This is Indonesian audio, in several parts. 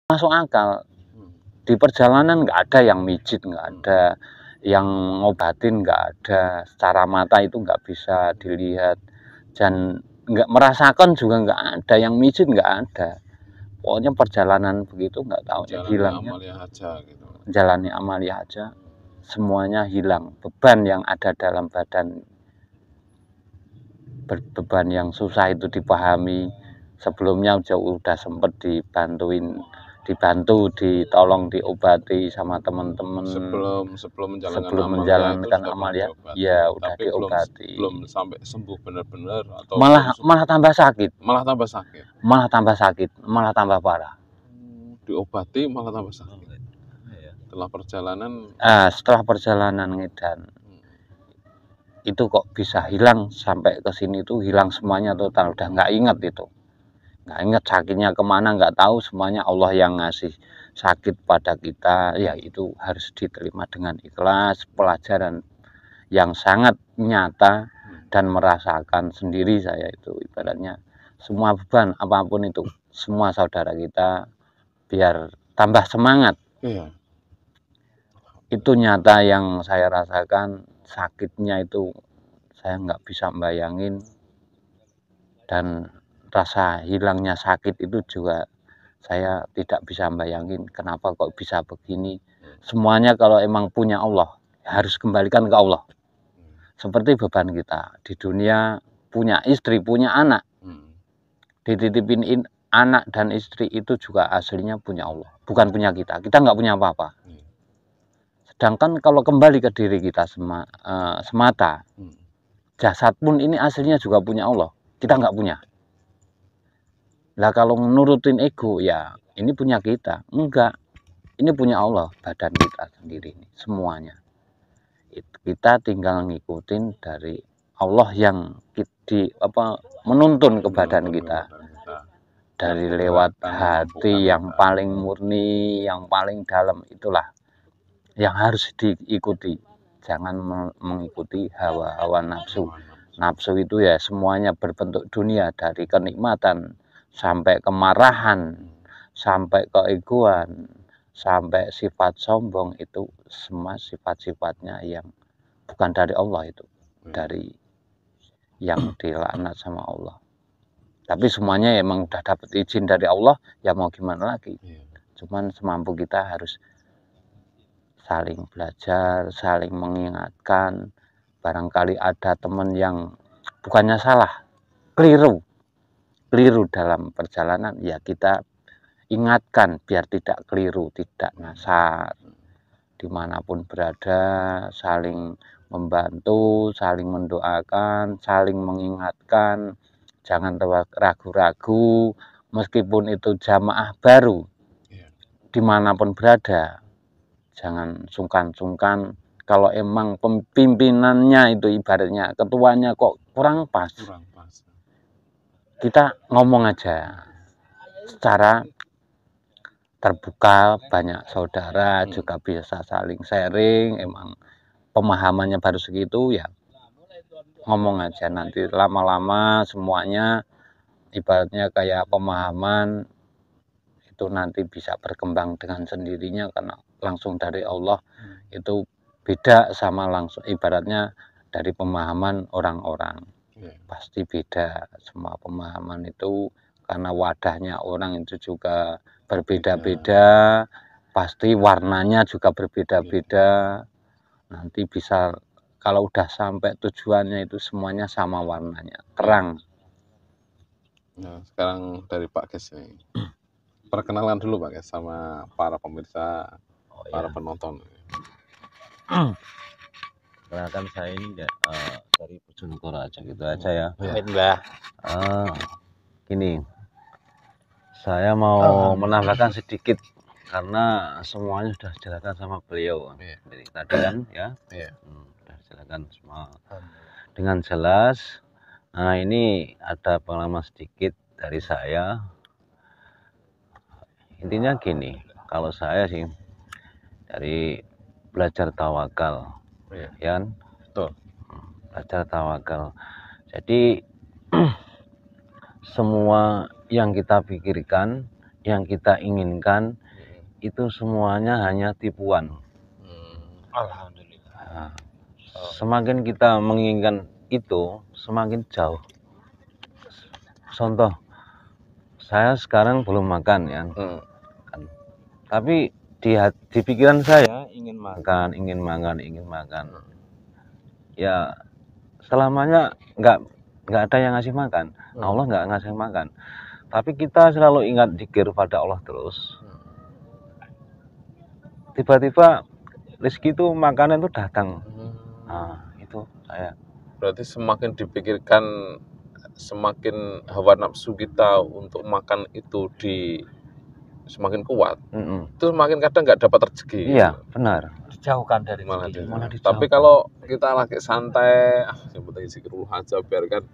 masuk akal. Di perjalanan nggak ada yang mijit, nggak ada yang ngobatin, nggak ada. Secara mata itu nggak bisa dilihat, dan nggak merasakan juga nggak ada yang mijit, nggak ada. Pokoknya perjalanan begitu nggak tahu hilangnya. Menjalani amalia aja, semuanya hilang. Beban yang ada dalam badan, beban yang susah itu dipahami. Sebelumnya udah sempet dibantu, ditolong, diobati sama teman-teman. Sebelum menjalankan amalia, ya udah diobati. Belum sampai sembuh benar-benar, atau malah tambah sakit. Malah tambah parah. Diobati malah tambah sakit. Setelah perjalanan ngedan itu kok bisa hilang sampai ke sini tuh, hilang semuanya total, udah nggak ingat itu. Nggak ingat sakitnya kemana, nggak tahu, semuanya Allah yang ngasih sakit pada kita. Ya itu harus diterima dengan ikhlas, pelajaran yang sangat nyata dan merasakan sendiri saya itu. Ibaratnya semua beban apapun itu, semua saudara kita biar tambah semangat. Itu nyata yang saya rasakan. Sakitnya itu saya nggak bisa bayangin, dan rasa hilangnya sakit itu juga saya tidak bisa bayangin kenapa kok bisa begini. Semuanya kalau emang punya Allah, harus kembalikan ke Allah. Seperti beban kita di dunia, punya istri, punya anak, dititipin anak dan istri itu juga aslinya punya Allah, bukan punya kita. Kita nggak punya apa-apa. Sedangkan kalau kembali ke diri kita semata, jasad pun ini aslinya juga punya Allah, kita nggak punya. Lah kalau nurutin ego, ya ini punya kita. Enggak, ini punya Allah, badan kita sendiri ini, semuanya. Kita tinggal ngikutin dari Allah yang menuntun ke badan kita. Dari lewat hati yang paling murni, yang paling dalam, itulah yang harus diikuti. Jangan mengikuti hawa-hawa nafsu. Nafsu itu ya semuanya berbentuk dunia, dari kenikmatan sampai kemarahan, sampai keegoan, sampai sifat sombong. Itu semua sifat-sifatnya yang bukan dari Allah, itu dari yang dilaknat sama Allah. Tapi semuanya emang udah dapat izin dari Allah, ya mau gimana lagi. Cuman semampu kita harus saling belajar, saling mengingatkan. Barangkali ada teman yang bukannya salah, keliru dalam perjalanan, ya kita ingatkan biar tidak keliru, tidak nyasar. Dimanapun berada, saling membantu, saling mendoakan, saling mengingatkan. Jangan ragu-ragu, meskipun itu jamaah baru, dimanapun berada, jangan sungkan-sungkan. Kalau emang pimpinannya itu, ibaratnya ketuanya kok kurang pas, kita ngomong aja secara terbuka. Banyak saudara juga bisa saling sharing. Emang pemahamannya baru segitu, ya ngomong aja. Nanti lama-lama semuanya ibaratnya kayak pemahaman itu nanti bisa berkembang dengan sendirinya, karena langsung dari Allah. Itu beda sama langsung ibaratnya dari pemahaman orang-orang. Pasti beda semua pemahaman itu, karena wadahnya orang itu juga berbeda-beda, pasti warnanya juga berbeda-beda. Nanti bisa kalau udah sampai tujuannya itu semuanya sama warnanya, terang. Nah, sekarang dari Pak Kes ini, perkenalan dulu Pak Kes sama para pemirsa, para penonton. Perkenalkan, saya ini dari Bojonegoro aja, gitu aja ya. Gini, saya mau menambahkan sedikit karena semuanya sudah dijelaskan sama beliau dari tadi kan ya. Sudah dijelaskan semua dengan jelas. Nah, ini ada pengalaman sedikit dari saya. Intinya gini, kalau saya sih dari belajar tawakal, ya kan? Betul. Belajar tawakal. Jadi semua yang kita pikirkan, yang kita inginkan itu semuanya hanya tipuan. Alhamdulillah. Nah, semakin kita menginginkan itu, semakin jauh. Contoh, saya sekarang belum makan ya, kan. Tapi di pikiran saya ingin makan. Ya selamanya nggak ada yang ngasih makan, Allah nggak ngasih makan. Tapi kita selalu ingat dzikir pada Allah terus. Tiba-tiba rezeki itu, makanan itu datang. Nah, itu saya. Berarti semakin dipikirkan, semakin hawa nafsu kita untuk makan itu semakin kuat. Itu semakin kadang nggak dapat rezeki. Iya, benar. Dijauhkan dari Malah rezeki. Tapi kalau kita lagi santai, yang penting zikir aja, biarkan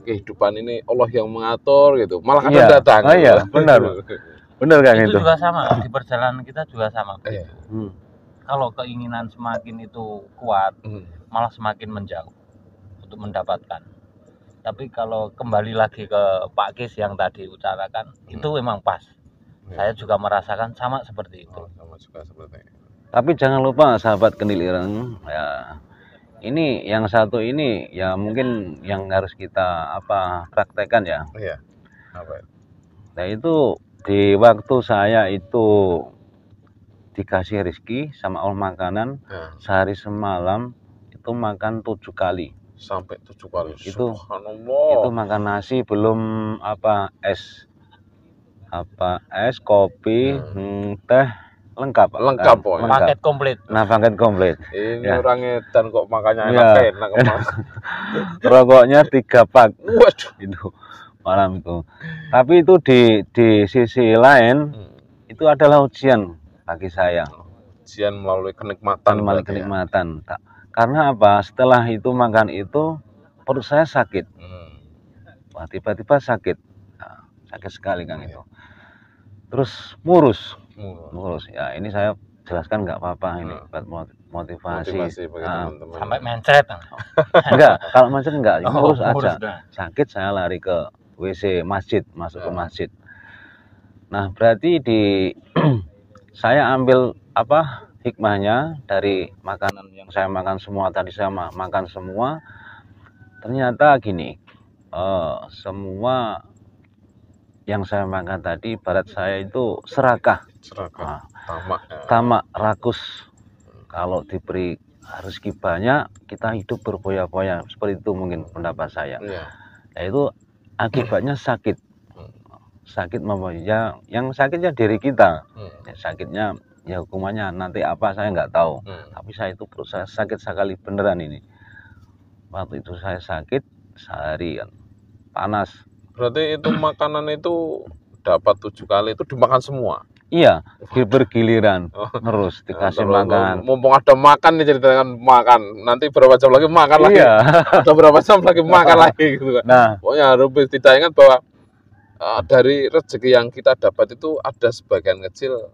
kehidupan ini Allah yang mengatur gitu. Malah kadang datang. Oh iya, benar. Benar kan itu juga sama, di perjalanan kita juga sama. Kalau keinginan semakin itu kuat, malah semakin menjauh untuk mendapatkan. Tapi kalau kembali lagi ke Pak Kis yang tadi utarakan, itu memang pas. Saya juga merasakan sama seperti itu. Sama juga seperti itu. Tapi jangan lupa sahabat Kendil-Ireng, ya, ini yang satu ini ya mungkin yang harus kita praktekkan ya. Iya. Apa? Nah itu di waktu saya itu dikasih rezeki sama Allah makanan, sehari semalam itu makan 7 kali. Sampai 7 kali. Itu Subhanallah. Itu makan nasi, belum es kopi, teh, lengkap. Paket komplit. Nah, paket komplit. Ini orang edan kok makannya enak. Rokoknya 3 pak. Waduh. Itu malam itu. Tapi itu di sisi lain itu adalah ujian bagi saya. Ujian melalui kenikmatan. Karena apa? Setelah itu makan itu perut saya sakit. Wah, tiba-tiba sakit. Nah, sakit sekali kan itu. Terus murus. Ya, ini saya jelaskan nggak apa-apa ini buat motivasi bagi teman-teman. Sampai mencret. Enggak, kalau mencret enggak, murus aja. Sakit saya lari ke WC masjid, masuk ke masjid. Nah, berarti saya ambil hikmahnya dari makanan yang saya makan semua tadi, saya makan semua. Ternyata gini, semua yang saya makan tadi ibarat saya itu serakah. Tamak, rakus. Kalau diberi rezeki banyak, kita hidup berfoya-foya. Seperti itu mungkin pendapat saya. Yaitu akibatnya sakit. Sakit memang yang sakitnya diri kita. Sakitnya ya hukumannya nanti apa saya nggak tahu. Tapi saya itu perut saya sakit sekali beneran ini. Waktu itu saya sakit seharian, panas. Berarti itu makanan itu dapat 7 kali itu dimakan semua. Iya, bergiliran terus dikasih makan. Mumpung ada makan nih, ceritakan makan. Nanti berapa jam lagi makan lagi. Ada berapa jam lagi makan lagi gitu kan. Nah, pokoknya harus tidak ingat bahwa dari rezeki yang kita dapat itu ada sebagian kecil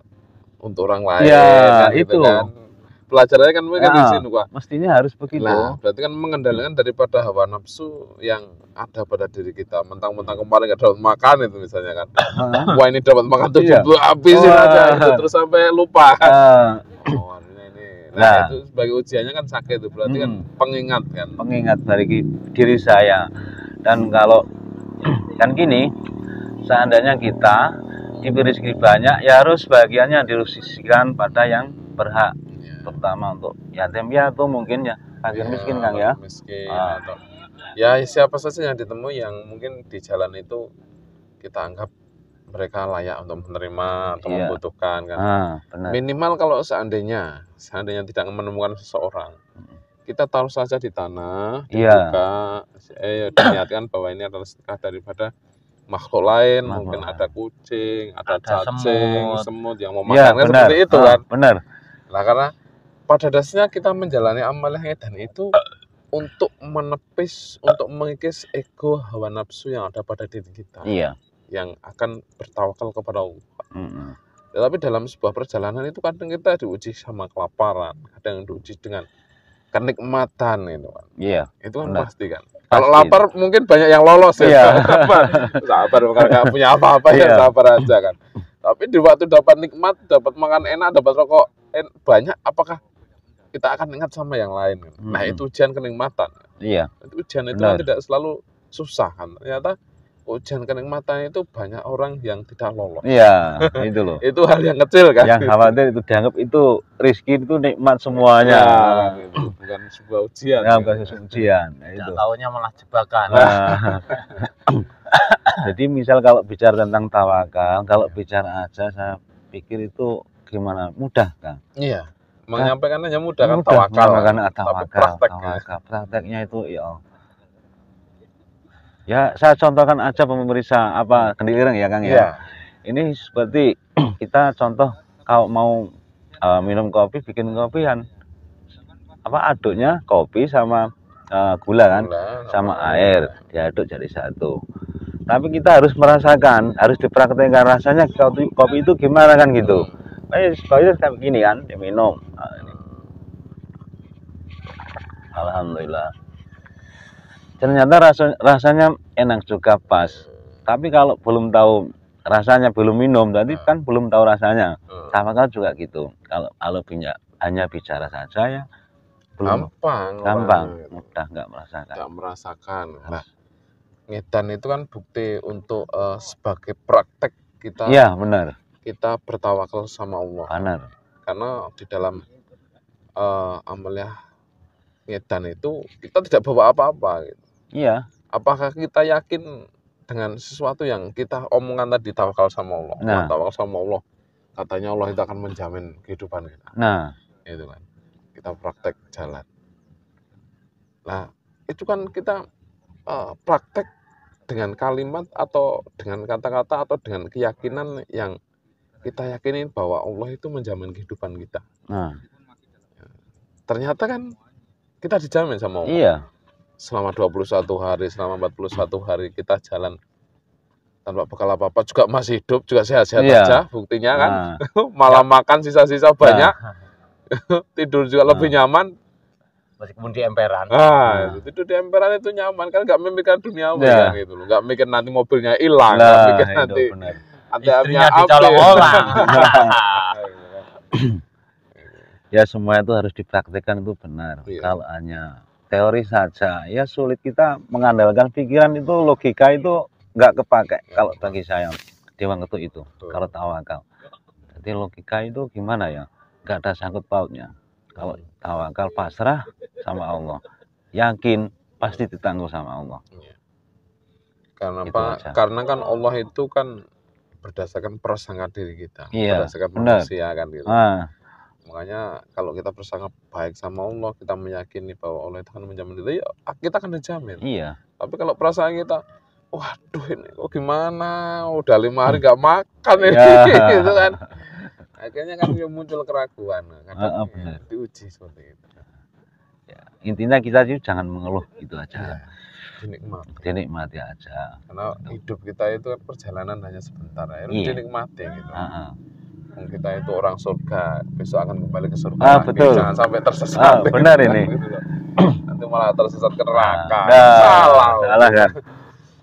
untuk orang lain. Iya, gitu itu. Kan. Pelajarannya kan mungkin di sini, Pak. Mestinya harus begitu. Nah, berarti kan mengendalikan daripada hawa nafsu yang ada pada diri kita. Mentang-mentang kemarin nggak dapat makan itu misalnya kan. Wah, ini dapat makan 70 habisin aja itu terus sampai lupa. Nah, itu sebagai ujiannya kan sakit itu. Berarti kan pengingat kan. Pengingat bagi diri saya. Dan kalau kan gini, seandainya kita diberi rezeki banyak, ya harus bagiannya dirusisikan pada yang berhak. Terutama untuk yatim piatu mungkin ya, fakir miskin Kang ya. Miskin atau ya siapa saja yang ditemui yang mungkin di jalan itu kita anggap mereka layak untuk menerima atau membutuhkan kan. Benar. Minimal kalau seandainya tidak menemukan seseorang, kita taruh saja di tanah, dibuka, diniatkan bahwa ini adalah sedekah daripada makhluk lain, mungkin ada kucing, ada cacing, semut yang mau makan kan seperti itu kan. Benar. Nah, karena pada dasarnya kita menjalani amal yang edan itu untuk menepis, untuk mengikis ego hawa nafsu yang ada pada diri kita. Yang akan bertawakal kepada Allah. Tetapi dalam sebuah perjalanan itu kadang kita diuji sama kelaparan, kadang diuji dengan kenikmatan itu kan. Itu kan pasti kan. Kalau lapar mungkin banyak yang lolos ya. Sabar bukan nggak punya apa-apa ya sabar aja kan. Tapi di waktu dapat nikmat, dapat makan enak, dapat rokok banyak, apakah kita akan ingat sama yang lain? Nah, itu ujian kenikmatan. Iya. Itu ujian itu kan tidak selalu susah kan. Ternyata ujian kenikmatan itu banyak orang yang tidak lolos. Iya, itu loh. Itu hal yang kecil kan. Yang khawatir itu dianggap itu rezeki itu nikmat semuanya. Ya, itu bukan sebuah ujian. Ya, bukan sebuah ujian. Nah, itu. Taunya malah jebakan. Nah. Jadi misal kalau bicara tentang tawakal, kalau bicara aja saya pikir itu gimana? Mudah kan? Iya. Menyampaikannya mudah kan, tawakal. Tapi prakteknya itu ya saya contohkan aja pemirsa apa Kendi Ireng ya Kang ya. Ini seperti kita contoh kalau mau minum kopi, bikin kopian aduknya kopi sama gula kan, sama air diaduk jadi satu. Tapi kita harus merasakan, harus dipraktekkan rasanya kopi itu gimana kan gitu. Kopi itu kayak gini kan, diminum. Alhamdulillah. Ternyata rasanya enak juga pas. Tapi kalau belum tahu rasanya, belum minum, berarti kan belum tahu rasanya. Sama kan juga gitu. Kalau hanya bicara saja ya belum gampang, mudah nggak merasakan. Nah, ngedan itu kan bukti untuk sebagai praktek kita. Iya, benar. Kita bertawakal sama Allah. Benar. Karena di dalam amaliyah ngedan itu kita tidak bawa apa-apa gitu. Iya. Apakah kita yakin dengan sesuatu yang kita omongan tadi, tawakal sama Allah? Nah, tawakal sama Allah. Katanya Allah itu akan menjamin kehidupan kita. Nah, itu kan. Kita praktek jalan. Nah, itu kan kita praktek dengan kalimat atau dengan kata-kata atau dengan keyakinan yang kita yakinin bahwa Allah itu menjamin kehidupan kita. Nah, ternyata kan kita dijamin sama Allah. Iya. Selama 21 hari, selama 41 hari kita jalan tanpa bekal apa-apa, juga masih hidup, juga sehat-sehat aja, buktinya kan. Malah makan sisa-sisa banyak, tidur juga lebih nyaman. Meskipun di emperan. Tidur di emperan itu nyaman, kan nggak memikirkan duniawi kan gitu loh. Nggak mikir nanti mobilnya hilang, nggak mikir nanti istrinya dicolong orang. Ya semua itu harus dipraktikkan, itu benar. Kalau hanya teori saja ya sulit. Kita mengandalkan pikiran itu, logika itu nggak kepakai kalau bagi saya di waktu itu. Kalau tawakal, jadi logika itu gimana ya, nggak ada sangkut pautnya. Kalau tawakal pasrah sama Allah, yakin pasti ditangguh sama Allah. Karena apa? Karena kan Allah itu kan berdasarkan prasangka diri kita, berdasarkan manusia kan gitu. Makanya kalau kita bersangka baik sama Allah, kita meyakini bahwa Allah itu akan menjamin kita, ya kita akan dijamin. Iya. Tapi kalau perasaan kita, waduh ini kok gimana, udah 5 hari nggak makan ini, gitu kan. Akhirnya kan muncul keraguan, kadang diuji seperti itu. Ya, intinya kita sih jangan mengeluh gitu aja. Dinikmati aja. Karena hidup kita itu kan perjalanan hanya sebentar, dinikmati gitu. Kita itu orang surga, besok akan kembali ke surga. Betul. Jangan sampai tersesat. Benar ini. Nanti malah tersesat ke neraka. Salah kan?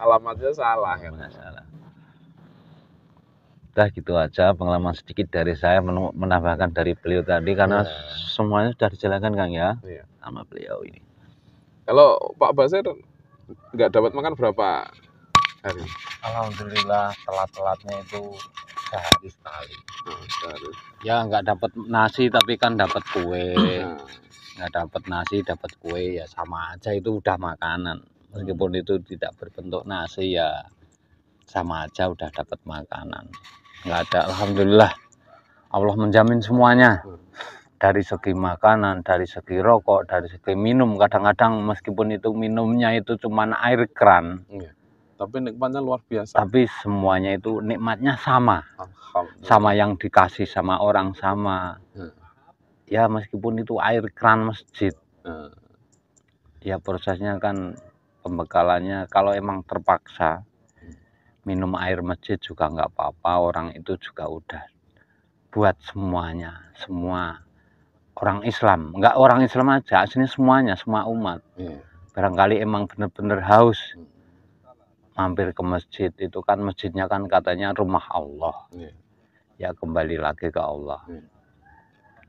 Alamatnya salah kan? Salah. Udah gitu aja pengalaman sedikit dari saya, menambahkan dari beliau tadi, karena semuanya sudah dijelaskan Kang ya, sama beliau ini. Kalau Pak Basir nggak dapat makan berapa hari? Alhamdulillah telat-telatnya itu sehari sekali. Ya nggak dapat nasi tapi kan dapat kue. Nggak dapat nasi dapat kue, ya sama aja, itu udah makanan. Meskipun itu tidak berbentuk nasi ya sama aja udah dapat makanan. Nggak ada, alhamdulillah Allah menjamin semuanya. Dari segi makanan, dari segi rokok, dari segi minum. Kadang-kadang meskipun itu minumnya itu cuman air keran, tapi nikmatnya luar biasa. Tapi semuanya itu nikmatnya sama. Sama yang dikasih sama orang sama. Ya meskipun itu air keran masjid. Ya prosesnya kan pembekalannya kalau emang terpaksa minum air masjid juga nggak apa-apa. Orang itu juga udah buat semuanya. Semua orang Islam. Nggak orang Islam aja, aslinya semuanya, semua umat. Barangkali emang bener-bener haus. Mampir ke masjid, itu kan masjidnya kan katanya rumah Allah. ya kembali lagi ke Allah.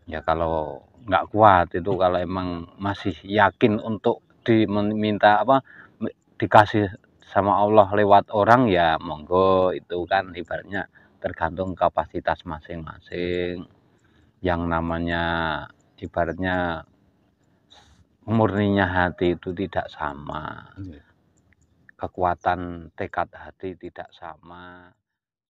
Ya kalau nggak kuat itu, kalau emang masih yakin untuk diminta dikasih sama Allah lewat orang, ya monggo, itu kan ibaratnya tergantung kapasitas masing-masing. Yang namanya ibaratnya murninya hati itu tidak sama, kekuatan tekad hati tidak sama.